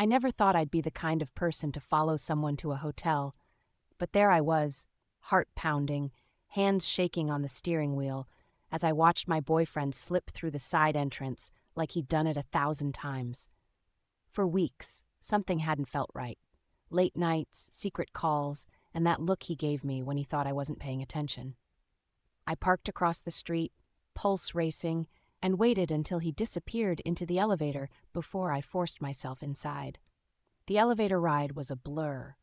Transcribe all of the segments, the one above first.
I never thought I'd be the kind of person to follow someone to a hotel, but there I was, heart pounding, hands shaking on the steering wheel, as I watched my boyfriend slip through the side entrance like he'd done it 1,000 times. For weeks, something hadn't felt right. Late nights, secret calls, and that look he gave me when he thought I wasn't paying attention. I parked across the street, pulse racing, and waited until he disappeared into the elevator before I forced myself inside. The elevator ride was a blur.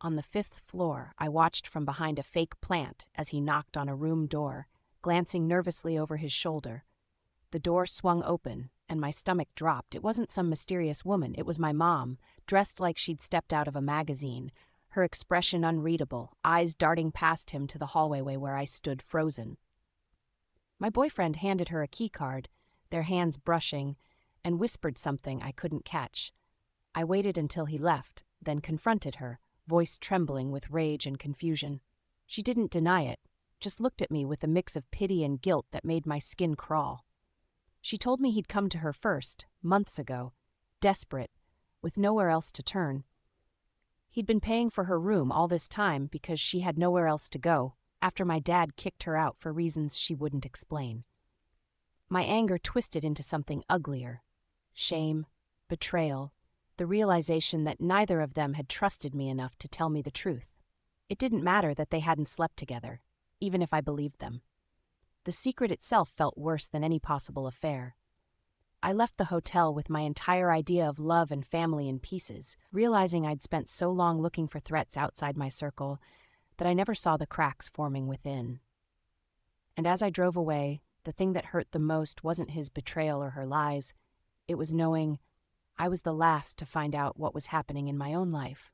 On the 5th floor, I watched from behind a fake plant as he knocked on a room door, glancing nervously over his shoulder. The door swung open, and my stomach dropped. It wasn't some mysterious woman, it was my mom, dressed like she'd stepped out of a magazine, her expression unreadable, eyes darting past him to the hallway where I stood frozen. My boyfriend handed her a keycard, their hands brushing, and whispered something I couldn't catch. I waited until he left, then confronted her, voice trembling with rage and confusion. She didn't deny it, just looked at me with a mix of pity and guilt that made my skin crawl. She told me he'd come to her first, months ago, desperate, with nowhere else to turn. He'd been paying for her room all this time because she had nowhere else to go, after my dad kicked her out for reasons she wouldn't explain. My anger twisted into something uglier. Shame, betrayal, the realization that neither of them had trusted me enough to tell me the truth. It didn't matter that they hadn't slept together, even if I believed them. The secret itself felt worse than any possible affair. I left the hotel with my entire idea of love and family in pieces, realizing I'd spent so long looking for threats outside my circle that I never saw the cracks forming within. And as I drove away, the thing that hurt the most wasn't his betrayal or her lies. It was knowing I was the last to find out what was happening in my own life.